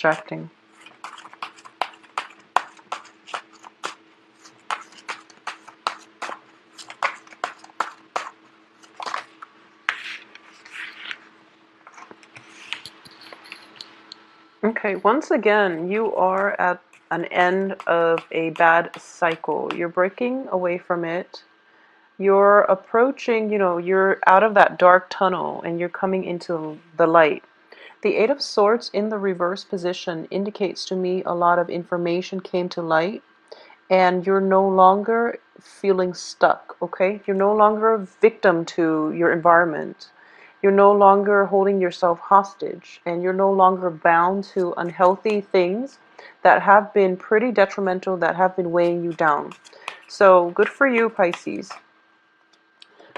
distracting. Okay, once again, you are at an end of a bad cycle. You're breaking away from it. You're approaching, you're out of that dark tunnel and you're coming into the light. The Eight of Swords in the reverse position indicates to me a lot of information came to light and you're no longer feeling stuck, okay? You're no longer a victim to your environment. You're no longer holding yourself hostage, and you're no longer bound to unhealthy things that have been pretty detrimental, that have been weighing you down. So good for you, Pisces.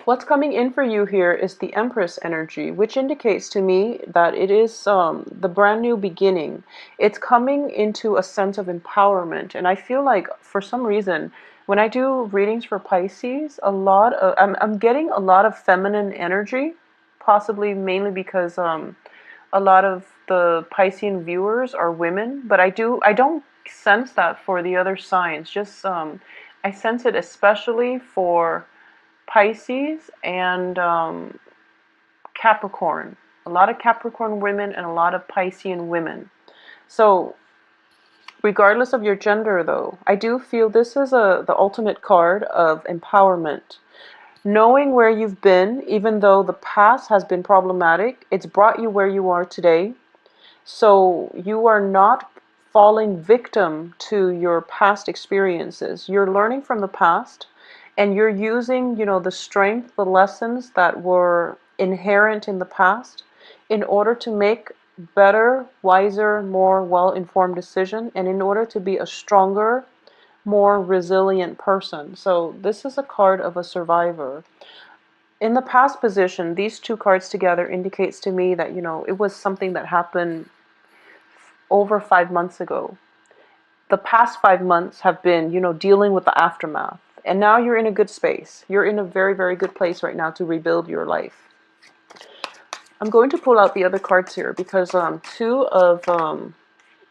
What's coming in for you here is the Empress energy, which indicates to me that it is the brand new beginning. It's coming into a sense of empowerment. And I feel like for some reason, when I do readings for Pisces, I'm getting a lot of feminine energy, possibly mainly because a lot of the Piscean viewers are women, but I don't sense that for the other signs. Just I sense it especially for Pisces and Capricorn. A lot of Capricorn women and a lot of Piscean women. So regardless of your gender though, I do feel this is the ultimate card of empowerment. Knowing where you've been, even though the past has been problematic, it's brought you where you are today. So you are not falling victim to your past experiences. You're learning from the past and you're using, the strength, the lessons that were inherent in the past in order to make better, wiser, more well-informed decision and in order to be a stronger, more resilient person. So this is a card of a survivor. In the past position, these two cards together indicates to me that, it was something that happened over 5 months ago. The past 5 months have been, dealing with the aftermath. And now you're in a good space. You're in a very, very good place right now to rebuild your life. I'm going to pull out the other cards here because Two of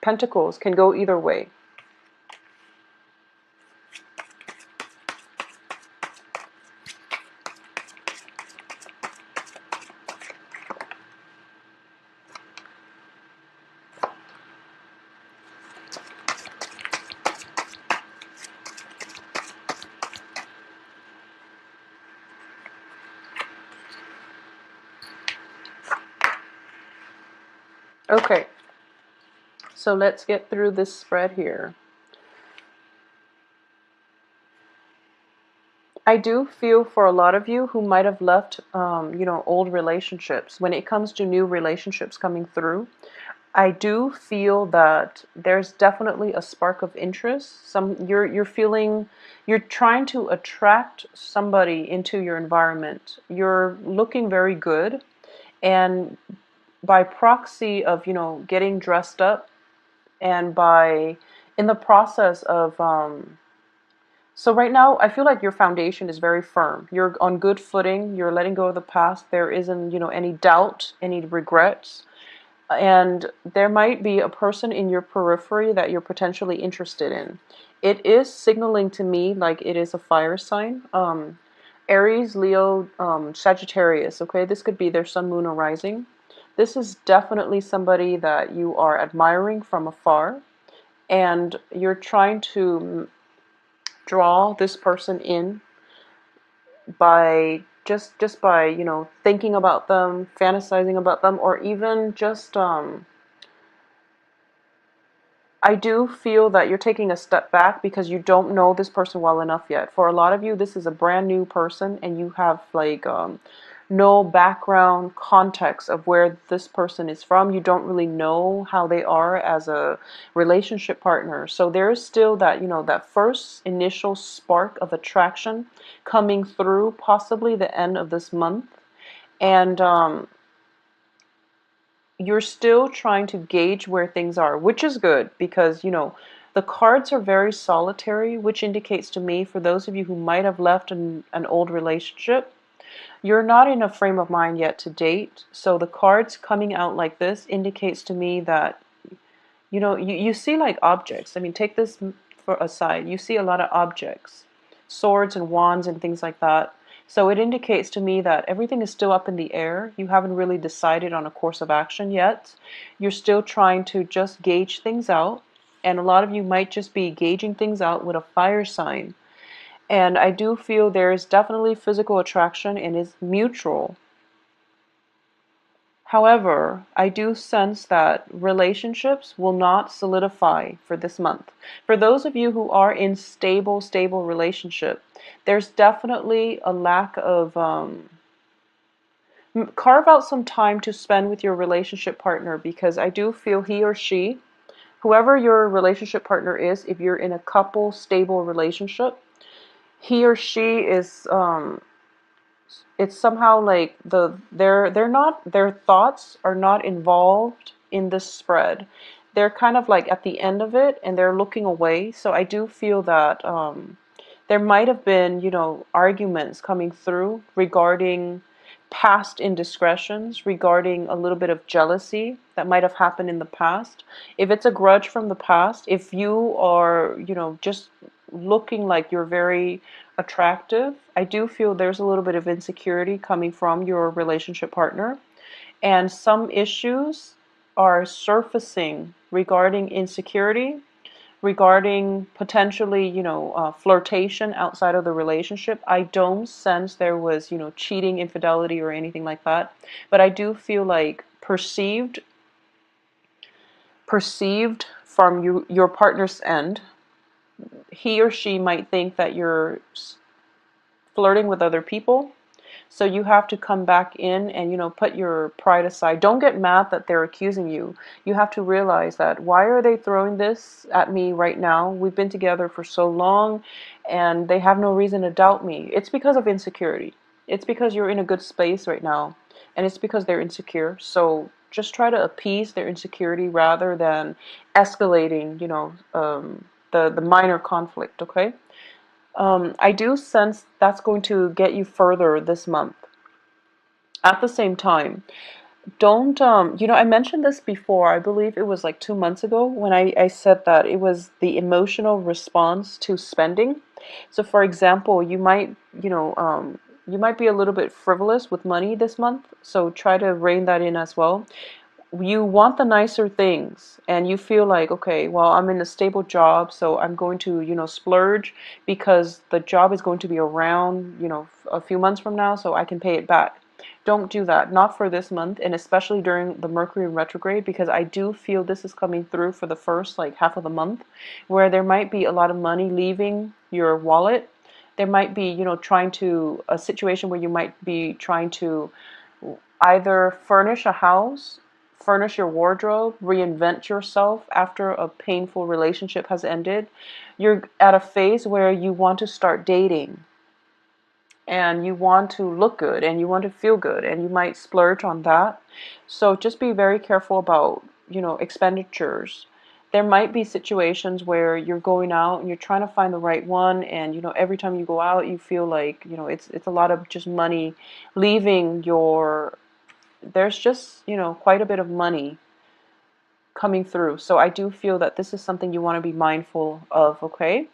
Pentacles can go either way. Okay, so let's get through this spread here. I do feel for a lot of you who might have left, old relationships. When it comes to new relationships coming through, I do feel that there's definitely a spark of interest. You're feeling, you're trying to attract somebody into your environment. You're looking very good, and by proxy of getting dressed up, and by in the process of so right now I feel like your foundation is very firm. You're on good footing. You're letting go of the past. There isn't any doubt, any regrets. And there might be a person in your periphery that you're potentially interested in. It is signaling to me like it is a fire sign. Aries, Leo, Sagittarius, okay? This could be their sun, moon, or rising. This is definitely somebody that you are admiring from afar, and you're trying to draw this person in by just by thinking about them, fantasizing about them, or even just I do feel that you're taking a step back because you don't know this person well enough yet. For a lot of you, this is a brand new person and you have like no background context of where this person is from. You don't really know how they are as a relationship partner. So there's still that, that first initial spark of attraction coming through, possibly the end of this month. And you're still trying to gauge where things are, which is good because, the cards are very solitary, which indicates to me, for those of you who might have left an old relationship, you're not in a frame of mind yet to date. So the cards coming out like this indicates to me that You know, you see like objects. I mean, take this for aside. You see a lot of objects, swords and wands and things like that. So it indicates to me that everything is still up in the air. You haven't really decided on a course of action yet. You're still trying to just gauge things out. And a lot of you might just be gauging things out with a fire sign. And I do feel there is definitely physical attraction and is mutual. However, I do sense that relationships will not solidify for this month. For those of you who are in stable relationship, there's definitely a lack of, carve out some time to spend with your relationship partner, because I do feel he or she, whoever your relationship partner is, if you're in a couple stable relationship, he or she is, it's somehow like they're not, their thoughts are not involved in this spread. They're kind of like at the end of it and they're looking away. So I do feel that there might have been, you know, arguments coming through regarding past indiscretions, regarding a little bit of jealousy that might have happened in the past. If it's a grudge from the past, if you are, you know, just looking like you're very attractive, I do feel there's a little bit of insecurity coming from your relationship partner. And some issues are surfacing regarding insecurity, regarding potentially, you know, flirtation outside of the relationship. I don't sense there was, you know, cheating, infidelity, or anything like that. But I do feel like perceived from your partner's end, he or she might think that you're flirting with other people. So you have to come back in and, you know, put your pride aside. Don't get mad that they're accusing you. You have to realize that, why are they throwing this at me right now? We've been together for so long and they have no reason to doubt me. It's because of insecurity. It's because you're in a good space right now, and it's because they're insecure. So just try to appease their insecurity rather than escalating, you know, the minor conflict, okay? I do sense that's going to get you further this month. At the same time, don't, you know, I mentioned this before, I believe it was like 2 months ago, when I said that it was the emotional response to spending. So for example, you might, you might be a little bit frivolous with money this month, so try to rein that in as well. You want the nicer things and you feel like, okay, well, I'm in a stable job, so I'm going to, you know, splurge because the job is going to be around, you know, a few months from now, so I can pay it back. Don't do that, not for this month, and especially during the Mercury retrograde, because I do feel this is coming through for the first like half of the month, where there might be a lot of money leaving your wallet. There might be, you know, trying to, a situation where you might be trying to either furnish a house, furnish your wardrobe, reinvent yourself after a painful relationship has ended. You're at a phase where you want to start dating and you want to look good and you want to feel good, and you might splurge on that. So just be very careful about, you know, expenditures. There might be situations where you're going out and you're trying to find the right one, and, you know, every time you go out you feel like, you know, it's a lot of just money leaving your, there's just, you know, quite a bit of money coming through. So I do feel that this is something you want to be mindful of, okay?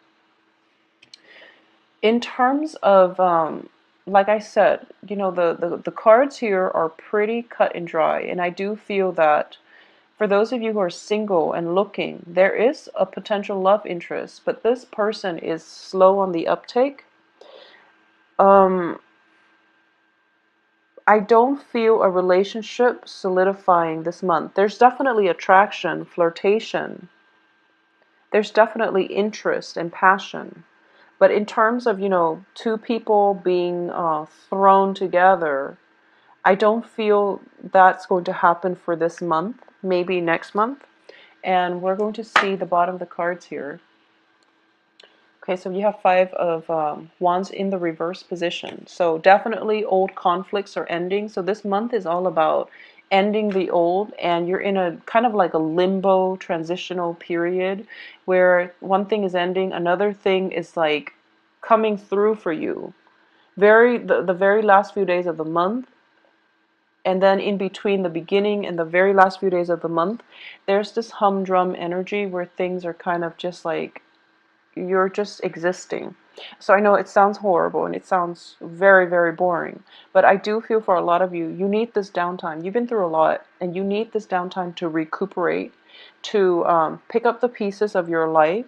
In terms of, like I said, you know, the cards here are pretty cut and dry. And I do feel that for those of you who are single and looking, there is a potential love interest, but this person is slow on the uptake. I don't feel a relationship solidifying this month. There's definitely attraction, flirtation. There's definitely interest and passion. But in terms of, you know, two people being thrown together, I don't feel that's going to happen for this month, maybe next month. And we're going to see the bottom of the cards here. Okay, so you have Five of Wands in the reverse position. So definitely old conflicts are ending. So this month is all about ending the old, and you're in a kind of like a limbo transitional period where one thing is ending, another thing is like coming through for you. The very last few days of the month, And then in between the beginning and the very last few days of the month, there's this humdrum energy where things are kind of just like you're just existing. So I know it sounds horrible and it sounds very, very boring, but I do feel for a lot of you, you need this downtime. You've been through a lot and you need this downtime to recuperate, to pick up the pieces of your life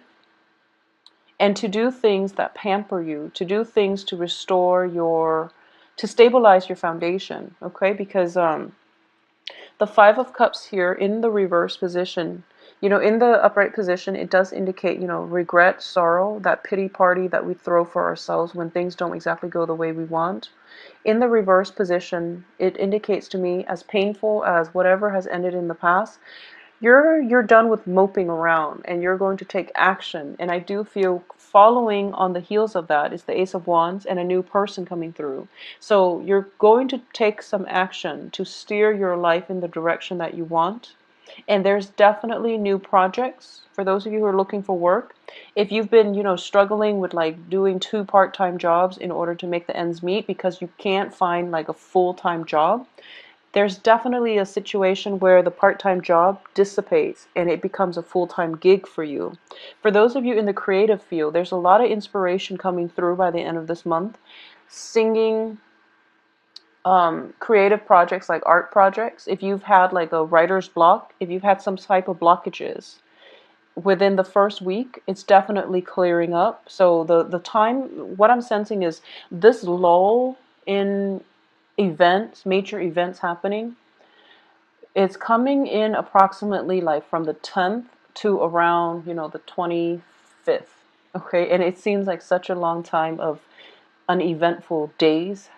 and to do things that pamper you, to do things to restore your, to stabilize your foundation, okay? Because the Five of Cups here in the reverse position, in the upright position, it does indicate, regret, sorrow, that pity party that we throw for ourselves when things don't exactly go the way we want. In the reverse position, it indicates to me, as painful as whatever has ended in the past, you're done with moping around and you're going to take action. And I do feel following on the heels of that is the Ace of Wands and a new person coming through. So you're going to take some action to steer your life in the direction that you want. And there's definitely new projects for those of you who are looking for work. If you've been, struggling with like doing 2 part-time jobs in order to make the ends meet because you can't find like a full-time job, there's definitely a situation where the part-time job dissipates and it becomes a full-time gig for you. For those of you in the creative field, there's a lot of inspiration coming through by the end of this month. Singing, creative projects like art projects. If you've had like a writer's block, if you've had some type of blockages within the first week, it's definitely clearing up. So the time, what I'm sensing is this lull in events, major events happening, it's coming in approximately like from the 10th to around, the 25th. Okay, and it seems like such a long time of uneventful days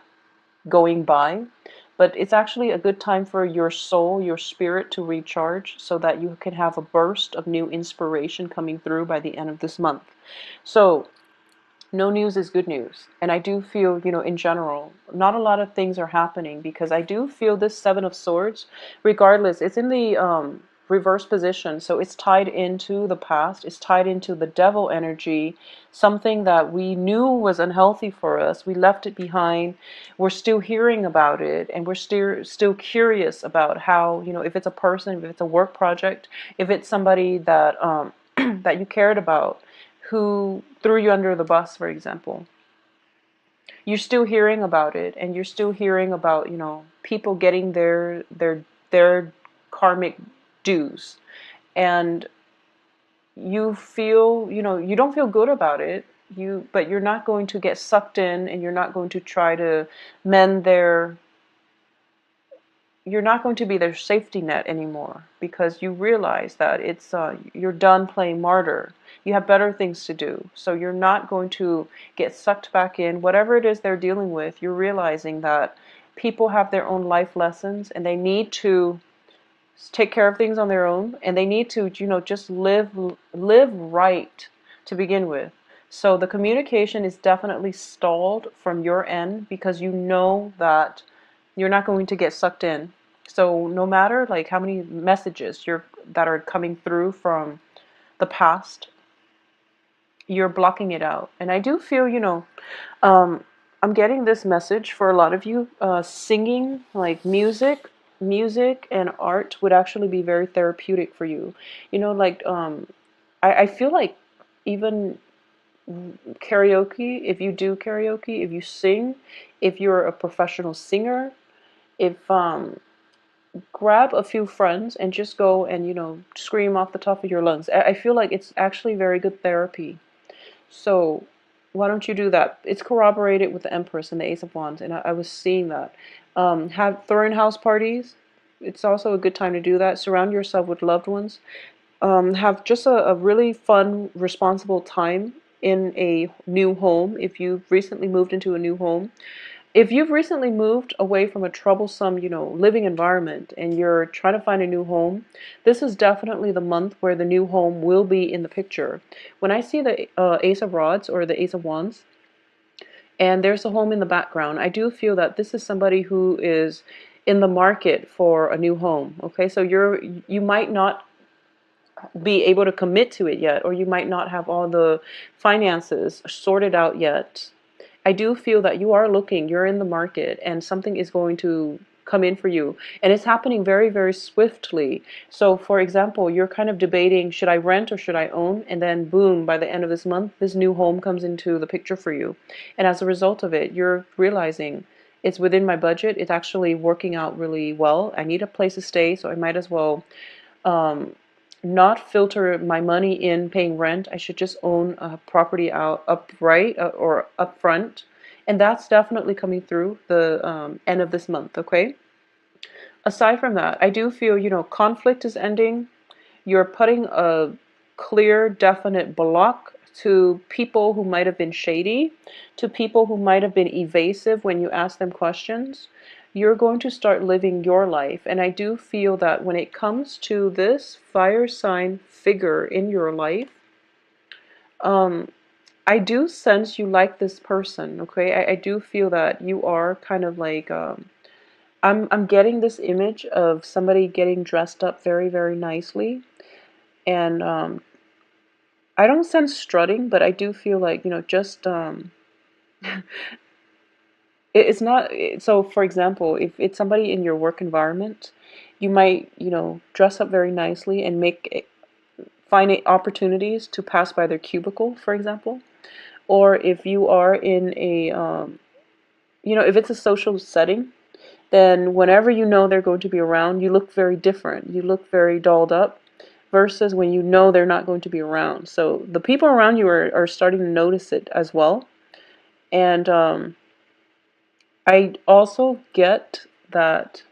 going by, but it's actually a good time for your soul, your spirit to recharge so that you can have a burst of new inspiration coming through by the end of this month. So no news is good news. And I do feel, in general, not a lot of things are happening because I do feel this Seven of Swords, regardless, it's in the reverse position. So it's tied into the past. It's tied into the devil energy, something that we knew was unhealthy for us. We left it behind. We're still hearing about it. And we're still curious about how, if it's a person, if it's a work project, if it's somebody that, that you cared about, who threw you under the bus, for example. You're still hearing about it, and you're still hearing about, people getting their karmic dues. And you feel, you don't feel good about it, but you're not going to get sucked in, and you're not going to try to mend you're not going to be their safety net anymore because you realize that it's you're done playing martyr. You have better things to do. So you're not going to get sucked back in. Whatever it is they're dealing with, you're realizing that people have their own life lessons and they need to take care of things on their own, and they need to, just live right to begin with. So the communication is definitely stalled from your end because you know that you're not going to get sucked in. So no matter like how many messages that are coming through from the past, you're blocking it out. And I do feel, I'm getting this message for a lot of you. Singing, like music and art would actually be very therapeutic for you. I feel like even karaoke, if you do karaoke, if you sing, if you're a professional singer, if grab a few friends and just go and scream off the top of your lungs. I feel like it's actually very good therapy. So why don't you do that? It's corroborated with the Empress and the Ace of Wands, and I was seeing that. Throwing house parties. It's also a good time to do that. Surround yourself with loved ones. Have just a really fun, responsible time in a new home if you've recently moved into a new home. If you've recently moved away from a troublesome, living environment and you're trying to find a new home, this is definitely the month where the new home will be in the picture. When I see the Ace of Rods or the Ace of Wands, and there's a home in the background, I do feel that this is somebody who is in the market for a new home. Okay, so you might not be able to commit to it yet, or you might not have all the finances sorted out yet. I do feel that you are looking, you're in the market, and something is going to come in for you. And it's happening very, very swiftly. So for example, you're kind of debating, should I rent or should I own? And then boom, by the end of this month, this new home comes into the picture for you. And as a result of it, you're realizing it's within my budget. It's actually working out really well. I need a place to stay, so I might as well um, not filter my money in paying rent. I should just own a property out upright or upfront. And that's definitely coming through the end of this month, okay? Aside from that, I do feel, conflict is ending. You're putting a clear, definite block to people who might have been shady, to people who might have been evasive when you ask them questions. You're going to start living your life. And I do feel that when it comes to this fire sign figure in your life, um, I do sense you like this person, okay? I do feel that you are kind of like, I'm getting this image of somebody getting dressed up very, very nicely. And I don't sense strutting, but I do feel like, just it's not. So, for example, if it's somebody in your work environment, you might, dress up very nicely and find opportunities to pass by their cubicle, for example. Or if you are in a, if it's a social setting, then whenever you know they're going to be around, you look very different. You look very dolled up versus when you know they're not going to be around. So the people around you are starting to notice it as well. And I also get that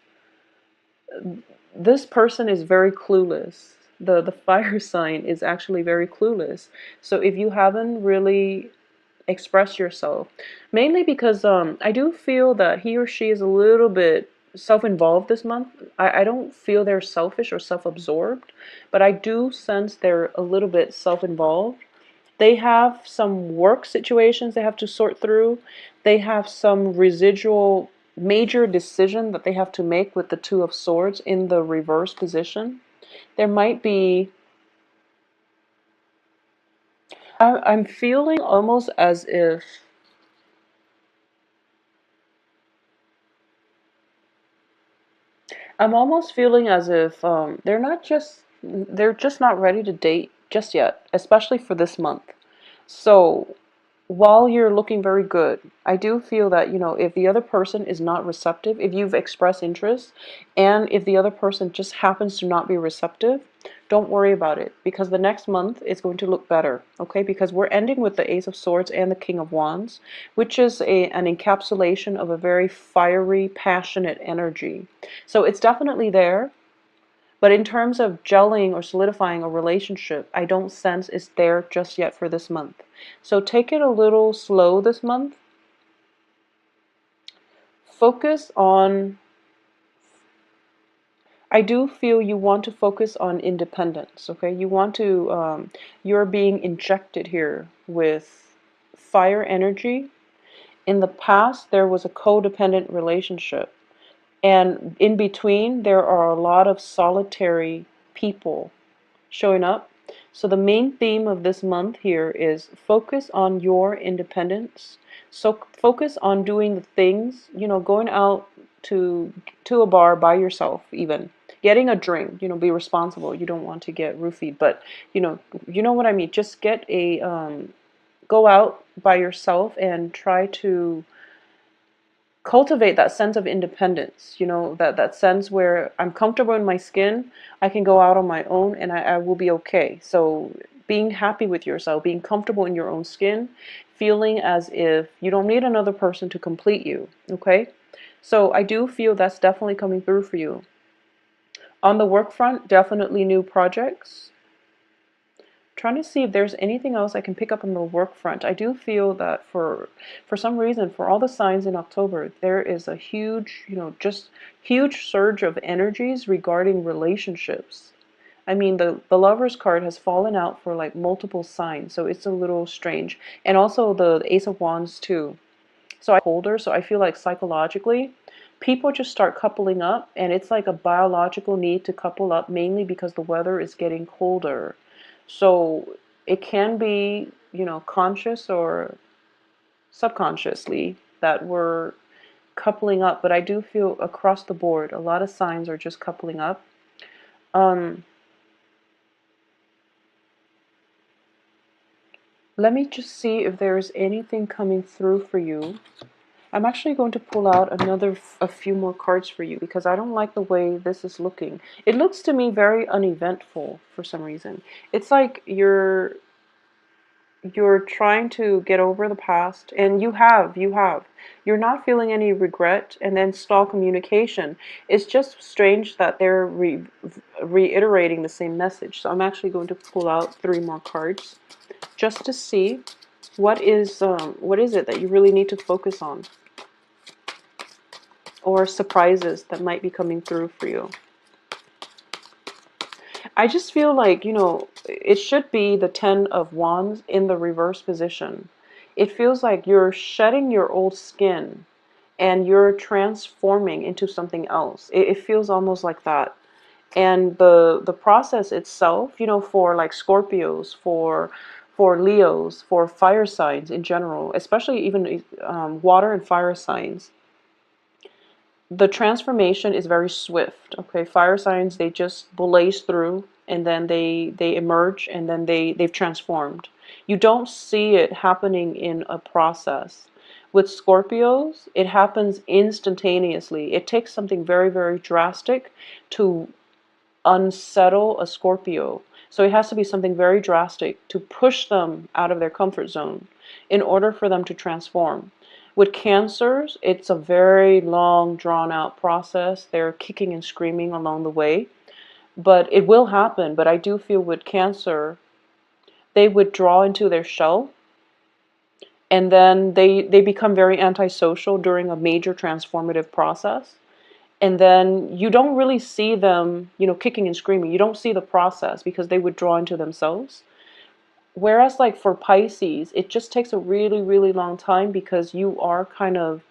this person is very clueless. The fire sign is actually very clueless. So if you haven't really expressed yourself, mainly because I do feel that he or she is a little bit self-involved this month. I don't feel they're selfish or self-absorbed, but I do sense they're a little bit self-involved. They have some work situations they have to sort through. They have some residual major decision that they have to make with the Two of Swords in the reverse position. There might be, I'm feeling almost as if, I'm almost feeling as if they're just not ready to date just yet, especially for this month. So while you're looking very good, I do feel that, if the other person is not receptive, if you've expressed interest, and if the other person just happens to not be receptive, don't worry about it, because the next month is going to look better, okay? Because we're ending with the Ace of Swords and the King of Wands, which is an encapsulation of a very fiery, passionate energy. So it's definitely there. But in terms of gelling or solidifying a relationship, I don't sense it's there just yet for this month. So take it a little slow this month. Focus on, I do feel you want to focus on independence, okay? You want to, you're being injected here with fire energy. In the past, there was a codependent relationship. And in between, there are a lot of solitary people showing up. So the main theme of this month here is focus on your independence. So focus on doing the things, going out to a bar by yourself, even getting a drink, be responsible. You don't want to get roofied, but you know what I mean. Just get a go out by yourself and try to cultivate that sense of independence, that sense where I'm comfortable in my skin, I can go out on my own and I will be okay. So being happy with yourself, being comfortable in your own skin, feeling as if you don't need another person to complete you, okay? So I do feel that's definitely coming through for you. On the work front, definitely new projects. Trying to see if there's anything else I can pick up on the work front. I do feel that for some reason, for all the signs in October, there is a huge, just huge surge of energies regarding relationships. I mean, the Lovers card has fallen out for like multiple signs, so it's a little strange. And also the Ace of Wands too. So I colder, so I feel like psychologically, people just start coupling up, and it's like a biological need to couple up, mainly because the weather is getting colder. So it can be, conscious or subconsciously that we're coupling up, but I do feel across the board, a lot of signs are just coupling up. Um, Let me just see if there's anything coming through for you. I'm actually going to pull out a few more cards for you because I don't like the way this is looking. It looks to me very uneventful for some reason. It's like you're trying to get over the past, and you have. You're not feeling any regret, and then stall communication. It's just strange that they're reiterating the same message. So I'm actually going to pull out 3 more cards just to see what is it that you really need to focus on, or surprises that might be coming through for you. I just feel like, it should be the 10 of Wands in the reverse position. It feels like you're shedding your old skin and you're transforming into something else. It feels almost like that. And the process itself, for like Scorpios, for Leos, for fire signs in general, especially even water and fire signs, the transformation is very swift. Okay, fire signs, they just blaze through, and then they emerge, and then they've transformed. You don't see it happening in a process. With Scorpios, it happens instantaneously. It takes something very, very drastic to unsettle a Scorpio. So it has to be something very drastic to push them out of their comfort zone in order for them to transform. With Cancers, it's a very long, drawn out process. They're kicking and screaming along the way, but it will happen. But I do feel with Cancer, they withdraw into their shell, and then they become very antisocial during a major transformative process. And then you don't really see them, kicking and screaming. You don't see the process because they withdraw into themselves. Whereas like for Pisces, it just takes a really, really long time because you are kind of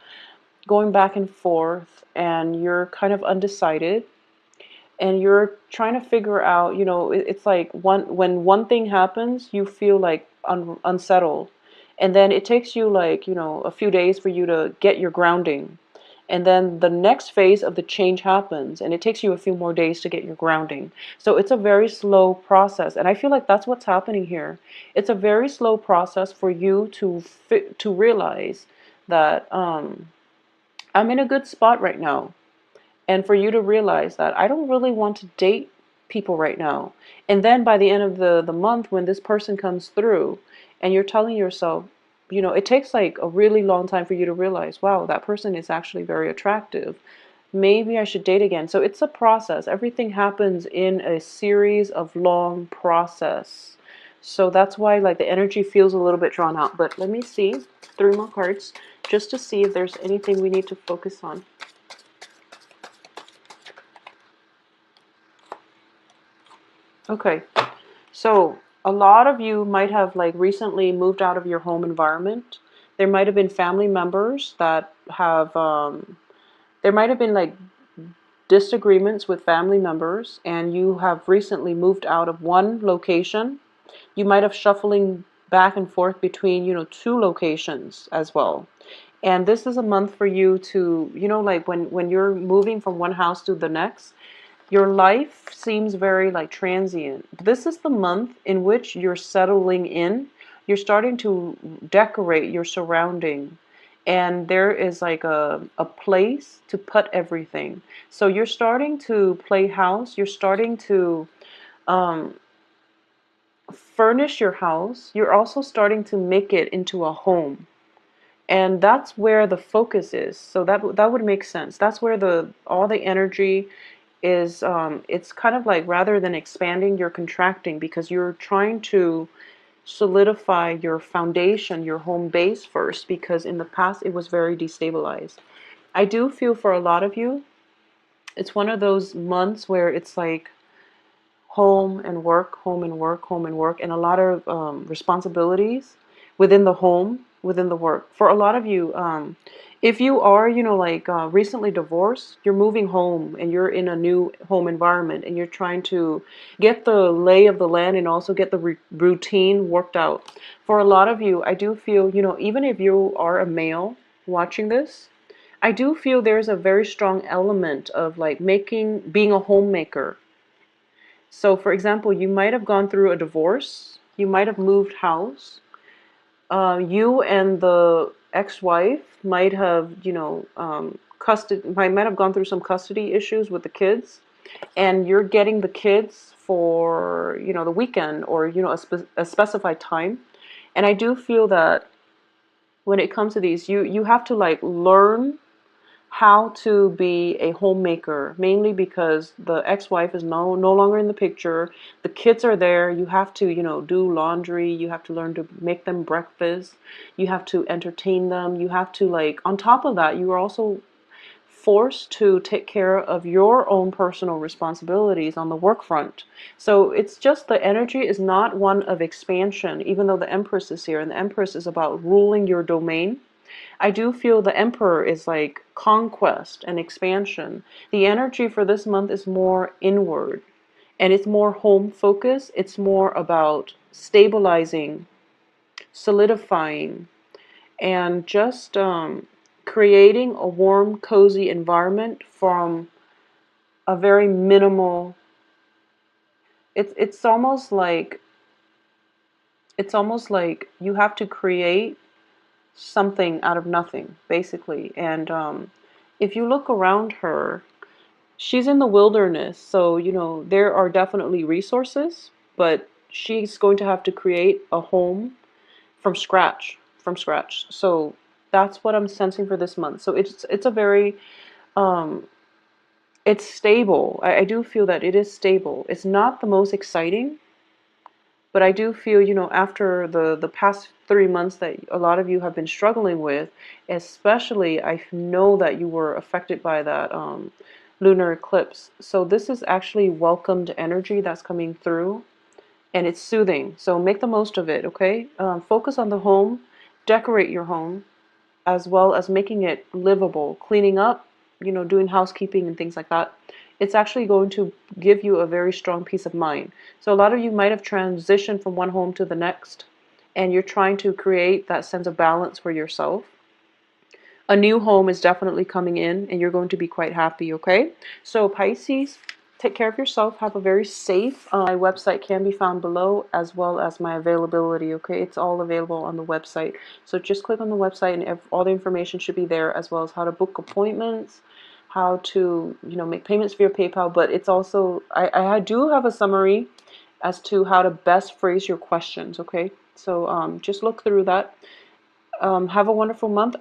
going back and forth, and you're kind of undecided, and you're trying to figure out, it's like when one thing happens, you feel like unsettled. And then it takes you like, a few days for you to get your grounding. And then the next phase of the change happens, and it takes you a few more days to get your grounding. So it's a very slow process, and I feel like that's what's happening here. It's a very slow process for you to realize that I'm in a good spot right now, and for you to realize that I don't really want to date people right now. And then by the end of the month, when this person comes through, and you're telling yourself, it takes like a really long time for you to realize, wow, that person is actually very attractive. Maybe I should date again. So it's a process. Everything happens in a series of long process. So that's why like the energy feels a little bit drawn out. But let me see 3 more cards just to see if there's anything we need to focus on. Okay, so a lot of you might have like recently moved out of your home environment. There might have been family members that have, there might have been like disagreements with family members, and you have recently moved out of one location. You might have shuffling back and forth between, 2 locations as well. And this is a month for you to, like when you're moving from one house to the next, your life seems very like transient. This is the month in which you're settling in. You're starting to decorate your surrounding. And there is like a place to put everything. So you're starting to play house. You're starting to um, furnish your house. You're also starting to make it into a home. And that's where the focus is. So that would make sense. That's where all the energy is. It's kind of like, rather than expanding, you're contracting, because you're trying to solidify your foundation, your home base first, because in the past it was very destabilized. I do feel for a lot of you, it's one of those months where it's like home and work, home and work, home and work, and a lot of responsibilities within the home, within the work. For a lot of you, if you are, like recently divorced, you're moving home and you're in a new home environment, and you're trying to get the lay of the land and also get the routine worked out. For a lot of you, I do feel, even if you are a male watching this, I do feel there's a very strong element of like being a homemaker. So, for example, you might have gone through a divorce, you might have moved house, you and the ex-wife might have, might have gone through some custody issues with the kids, and you're getting the kids for, the weekend or, a specified time. And I do feel that when it comes to these, you have to like learn how to be a homemaker, mainly because the ex-wife is no longer in the picture. The kids are there. You have to, do laundry. You have to learn to make them breakfast. You have to entertain them. You have to like, on top of that, you are also forced to take care of your own personal responsibilities on the work front. So it's just the energy is not one of expansion, even though the Empress is here, and the Empress is about ruling your domain. I do feel the Emperor is like conquest and expansion. The energy for this month is more inward and it's more home focused. It's more about stabilizing, solidifying, and just creating a warm, cozy environment from a very minimal. It's almost like you have to create something out of nothing, basically. And if you look around her, she's in the wilderness, so there are definitely resources, but she's going to have to create a home from scratch, So that's what I'm sensing for this month. So it's a very um, it's stable. I do feel that it is stable. It's not the most exciting, but I do feel, after the past 3 months that a lot of you have been struggling with, especially I know that you were affected by that lunar eclipse. So this is actually welcomed energy that's coming through, and it's soothing. So make the most of it, okay? Focus on the home, decorate your home, as well as making it livable, cleaning up, doing housekeeping and things like that. It's actually going to give you a very strong peace of mind. So a lot of you might have transitioned from one home to the next, and you're trying to create that sense of balance for yourself. A new home is definitely coming in, and you're going to be quite happy, okay? So Pisces, take care of yourself. Have a very safe. My website can be found below, as well as my availability, okay? It's all available on the website. So just click on the website, and all the information should be there, as well as how to book appointments, how to, make payments via PayPal. But it's also, I do have a summary as to how to best phrase your questions, okay? So just look through that. Have a wonderful month.